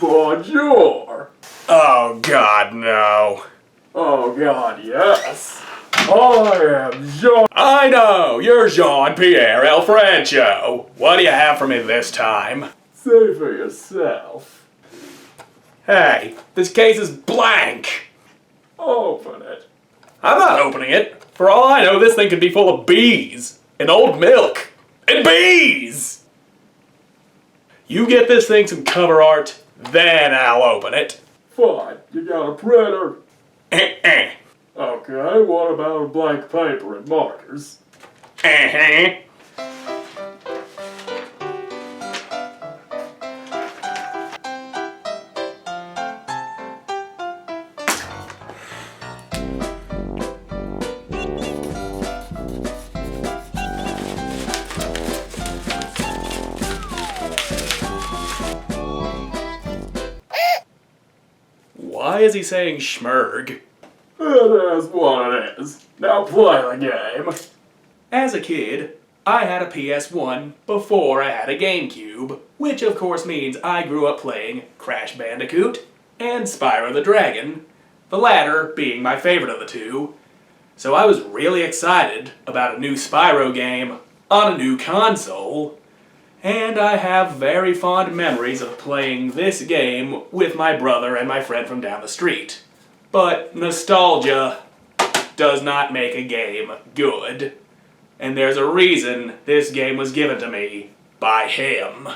Bonjour! Oh God, no. Oh God, yes! I am Jean. I know, you're Jean-Pierre El Francho. What do you have for me this time? Say for yourself. Hey, this case is blank. Open it. I'm not opening it. For all I know, this thing could be full of bees. And old milk. And bees! You get this thing some cover art, then I'll open it. Fine, you got a printer. Eh-eh. Okay, what about a blank paper and markers? Uh-huh. Why is he saying schmerg? It is what it is. Now play the game. As a kid, I had a PS1 before I had a GameCube, which of course means I grew up playing Crash Bandicoot and Spyro the Dragon, the latter being my favorite of the two. So I was really excited about a new Spyro game on a new console, and I have very fond memories of playing this game with my brother and my friend from down the street. But nostalgia does not make a game good. And there's a reason this game was given to me by him.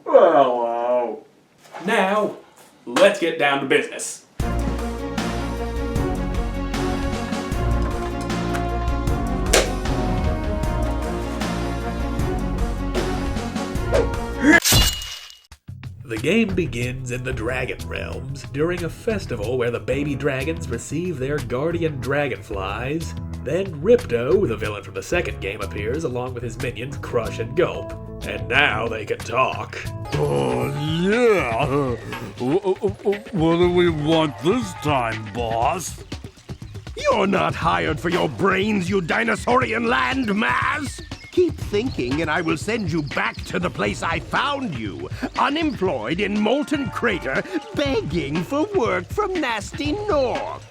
Hello. Now, let's get down to business. The game begins in the Dragon Realms during a festival where the baby dragons receive their guardian dragonflies. Then Ripto, the villain from the second game, appears along with his minions Crush and Gulp. And now they can talk. Oh, yeah. What do we want this time, boss? You're not hired for your brains, you dinosaurian landmass! Keep thinking and I will send you back to the place I found you, unemployed in Molten Crater, begging for work from Nasty North.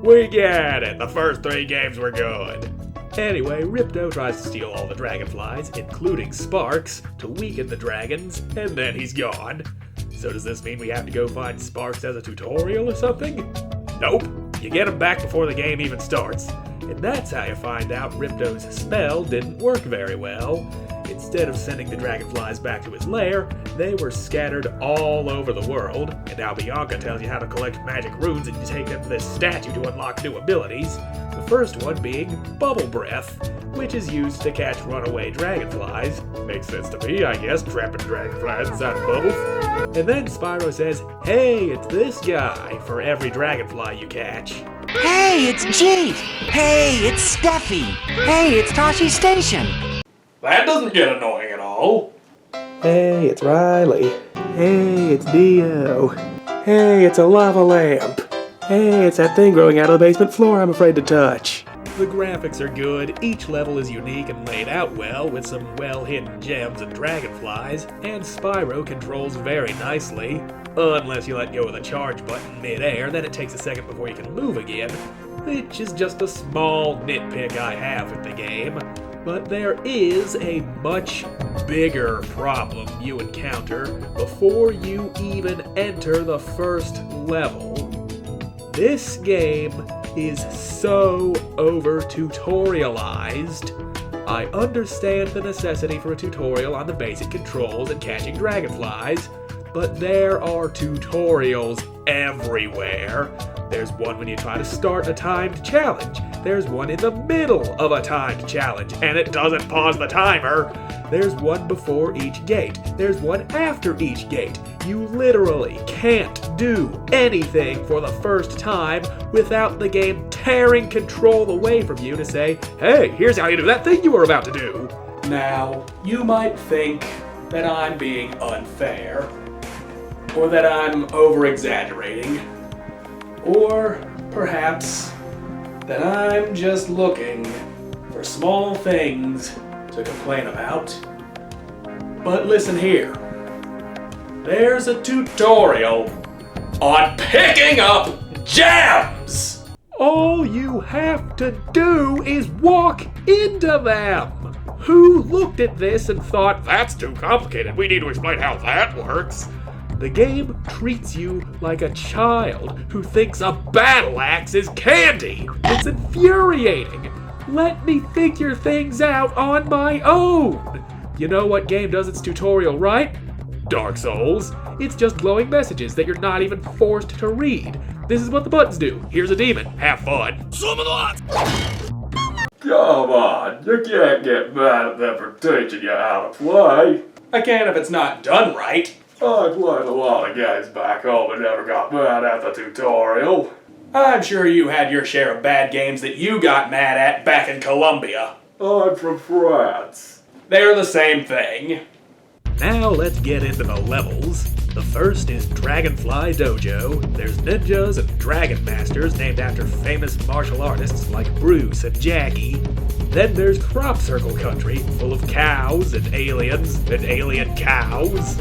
We get it. The first 3 games were good. Anyway, Ripto tries to steal all the dragonflies, including Sparks, to weaken the dragons, and then he's gone. So does this mean we have to go find Sparks as a tutorial or something? Nope. You get him back before the game even starts. And that's how you find out Ripto's spell didn't work very well. Instead of sending the dragonflies back to his lair, they were scattered all over the world, and now Bianca tells you how to collect magic runes and you take them to this statue to unlock new abilities. The first one being Bubble Breath, which is used to catch runaway dragonflies. Makes sense to me, I guess, trapping dragonflies inside bubbles. And then Spyro says, "Hey, it's this guy," for every dragonfly you catch. Hey, it's Jeet! Hey, it's Steffi! Hey, it's Toshi Station! That doesn't get annoying at all. Hey, it's Riley. Hey, it's Dio. Hey, it's a lava lamp. Hey, it's that thing growing out of the basement floor I'm afraid to touch. The graphics are good, each level is unique and laid out well, with some well-hidden gems and dragonflies, and Spyro controls very nicely. Unless you let go of the charge button mid-air, then it takes a second before you can move again, which is just a small nitpick I have with the game. But there is a much bigger problem you encounter before you even enter the first level. This game is so over-tutorialized. I understand the necessity for a tutorial on the basic controls and catching dragonflies, but there are tutorials everywhere. There's one when you try to start a timed challenge. There's one in the middle of a timed challenge, and it doesn't pause the timer. There's one before each gate. There's one after each gate. You literally can't do anything for the first time without the game tearing control away from you to say, "Hey, here's how you do that thing you were about to do." Now, you might think that I'm being unfair, or that I'm over-exaggerating, or perhaps that I'm just looking for small things to complain about. But listen here. there's a tutorial on picking up gems! All you have to do is walk into them! Who looked at this and thought, that's too complicated, we need to explain how that works? The game treats you like a child who thinks a battle axe is candy. It's infuriating. Let me figure things out on my own. You know what game does its tutorial right? Dark Souls. It's just glowing messages that you're not even forced to read. This is what the buttons do. Here's a demon. Have fun. Come on, you can't get mad at them for teaching you how to play. I can't if it's not done right. I played a lot of games back home and never got mad at the tutorial. I'm sure you had your share of bad games that you got mad at back in Colombia. I'm from France. They're the same thing. Now let's get into the levels. The first is Dragonfly Dojo. There's ninjas and dragon masters named after famous martial artists like Bruce and Jackie. Then there's Crop Circle Country, full of cows and aliens and alien cows.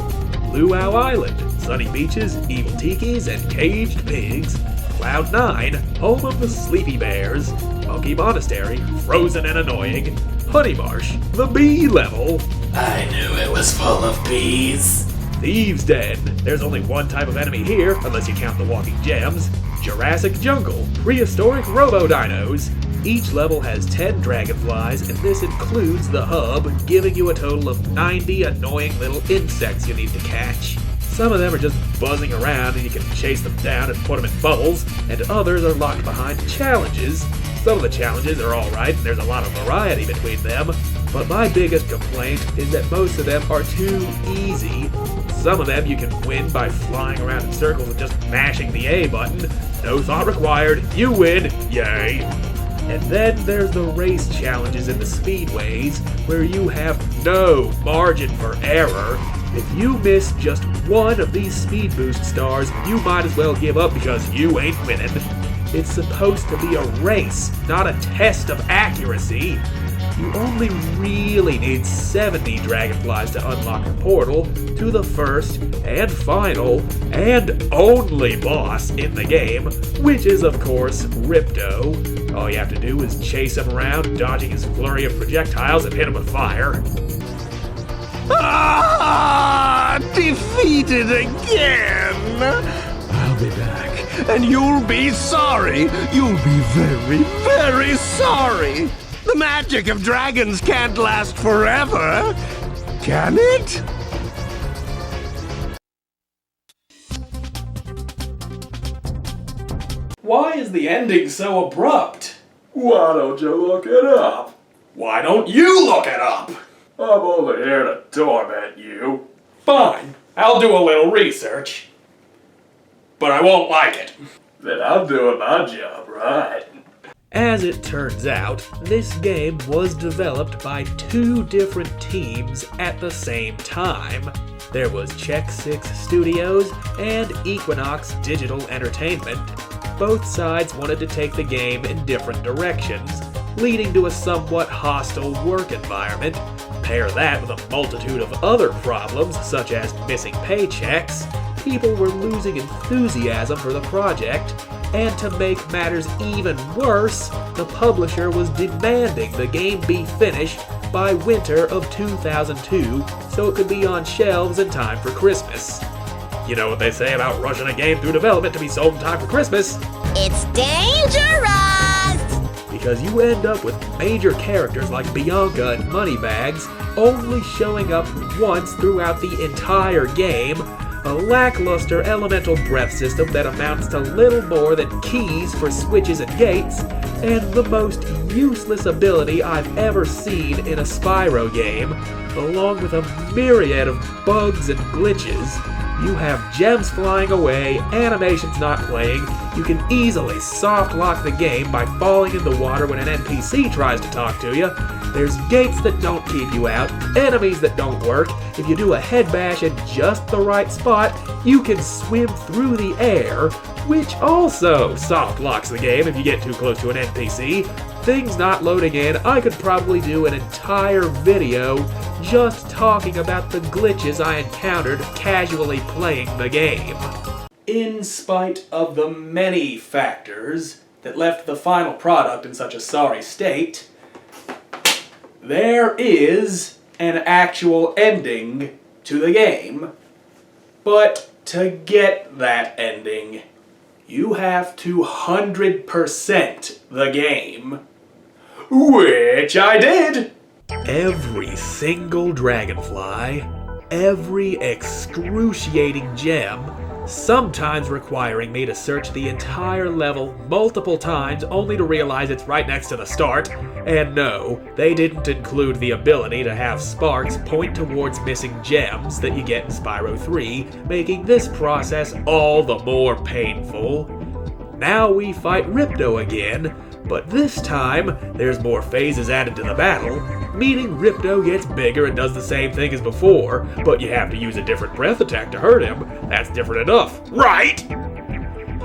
Luau Island, sunny beaches, evil tikis, and caged pigs. Cloud 9, home of the Sleepy Bears. Monkey Monastery, frozen and annoying. Honey Marsh, the bee level. I knew it was full of bees. Thieves' Den. There's only one type of enemy here, unless you count the walking gems. Jurassic Jungle. Prehistoric Robo-Dinos. Each level has 10 dragonflies, and this includes the hub, giving you a total of 90 annoying little insects you need to catch. Some of them are just buzzing around and you can chase them down and put them in bubbles, and others are locked behind challenges. Some of the challenges are alright, and there's a lot of variety between them, but my biggest complaint is that most of them are too easy. Some of them you can win by flying around in circles and just mashing the A button. No thought required, you win, yay! And then there's the race challenges in the speedways, where you have no margin for error. If you miss just one of these speed boost stars, you might as well give up because you ain't winning. It's supposed to be a race, not a test of accuracy. You only really need 70 dragonflies to unlock the portal to the first and final and only boss in the game, which is of course Ripto. All you have to do is chase him around, dodging his flurry of projectiles and hit him with fire. Ah! Defeated again! I'll be back, and you'll be sorry. You'll be very, very sorry. The magic of dragons can't last forever, can it? Why is the ending so abrupt? Why don't you look it up? Why don't you look it up? I'm only here to torment you. Fine, I'll do a little research. But I won't like it. Then I'm doing my job right. As it turns out, this game was developed by 2 different teams at the same time. There was Check 6 Studios and Equinox Digital Entertainment. Both sides wanted to take the game in different directions, leading to a somewhat hostile work environment. Pair that with a multitude of other problems, such as missing paychecks, people were losing enthusiasm for the project, and to make matters even worse, the publisher was demanding the game be finished by winter of 2002 so it could be on shelves in time for Christmas. You know what they say about rushing a game through development to be sold in time for Christmas? It's dangerous! Because you end up with major characters like Bianca and Moneybags only showing up once throughout the entire game, a lackluster elemental breath system that amounts to little more than keys for switches and gates, and the most useless ability I've ever seen in a Spyro game, along with a myriad of bugs and glitches. You have gems flying away, animations not playing, you can easily soft lock the game by falling in the water when an NPC tries to talk to you, there's gates that don't keep you out, enemies that don't work, if you do a head bash in just the right spot, you can swim through the air, which also soft locks the game if you get too close to an NPC, things not loading in, I could probably do an entire video just talking about the glitches I encountered casually playing the game. In spite of the many factors that left the final product in such a sorry state, there is an actual ending to the game. But to get that ending, you have to 100% the game. Which I did! Every single dragonfly, every excruciating gem, sometimes requiring me to search the entire level multiple times only to realize it's right next to the start. And no, they didn't include the ability to have sparks point towards missing gems that you get in Spyro 3, making this process all the more painful. Now we fight Ripto again, but this time there's more phases added to the battle, meaning Ripto gets bigger and does the same thing as before, but you have to use a different breath attack to hurt him. That's different enough, right?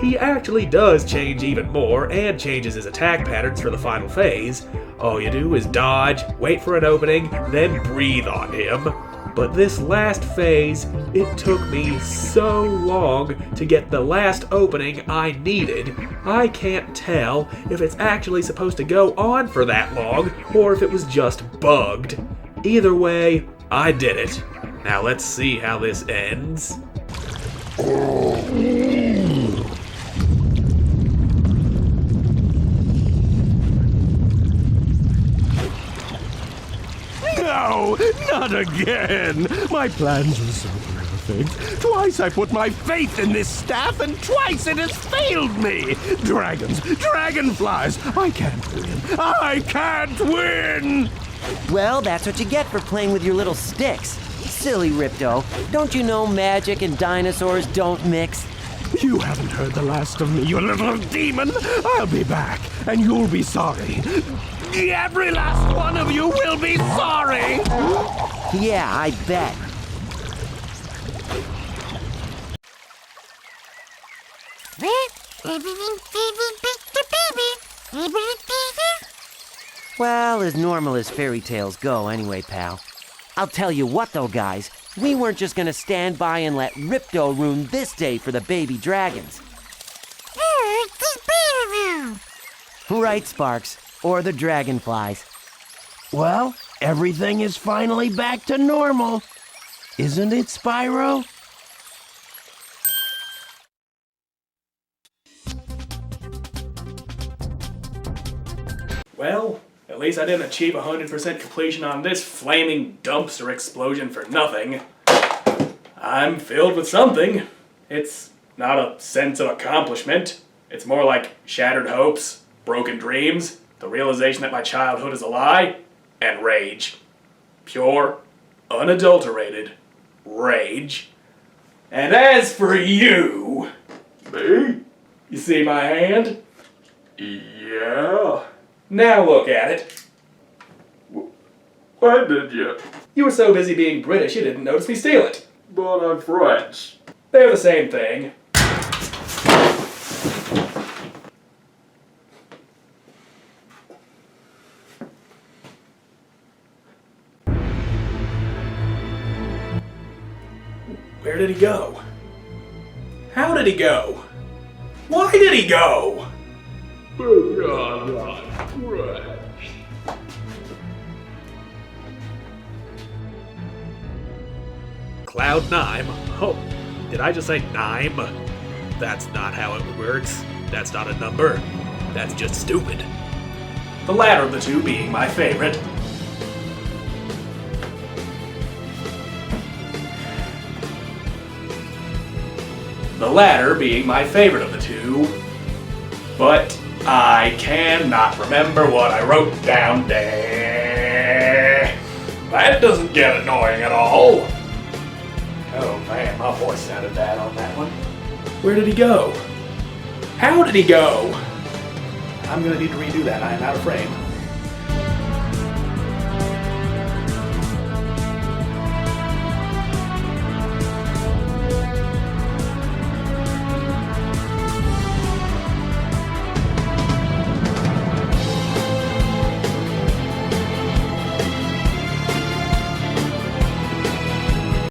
He actually does change even more and changes his attack patterns for the final phase. All you do is dodge, wait for an opening, then breathe on him. But this last phase, it took me so long to get the last opening I needed. I can't tell if it's actually supposed to go on for that long or if it was just bugged. Either way, I did it. Now let's see how this ends. No, not again! My plans were so perfect. Twice I put my faith in this staff, and twice it has failed me! Dragons, dragonflies, I can't win! I can't win! Well, that's what you get for playing with your little sticks. Silly Ripto. Don't you know magic and dinosaurs don't mix? You haven't heard the last of me, you little demon! I'll be back, and you'll be sorry. Every last one of you will be sorry! Yeah, I bet. Well, as normal as fairy tales go anyway, pal. I'll tell you what though, guys. We weren't just gonna stand by and let Ripto ruin this day for the baby dragons. Right, Sparks. Or the dragonflies. Well, everything is finally back to normal. Isn't it, Spyro? Well, at least I didn't achieve 100% completion on this flaming dumpster explosion for nothing. I'm filled with something. It's not a sense of accomplishment. It's more like shattered hopes, broken dreams, the realization that my childhood is a lie, and rage. Pure, unadulterated rage. And as for you... Me? You see my hand? Yeah. Now look at it. When did you? You were so busy being British you didn't notice me steal it. But I'm French. They're the same thing. Where did he go? How did he go? Why did he go? Cloud 9? Oh, did I just say 9? That's not how it works. That's not a number. That's just stupid. The latter of the two being my favorite. The latter being my favorite of the two. But I cannot remember what I wrote down there. That doesn't get annoying at all. Oh man, my voice sounded bad on that one. Where did he go? How did he go? I'm gonna need to redo that. I am out of frame.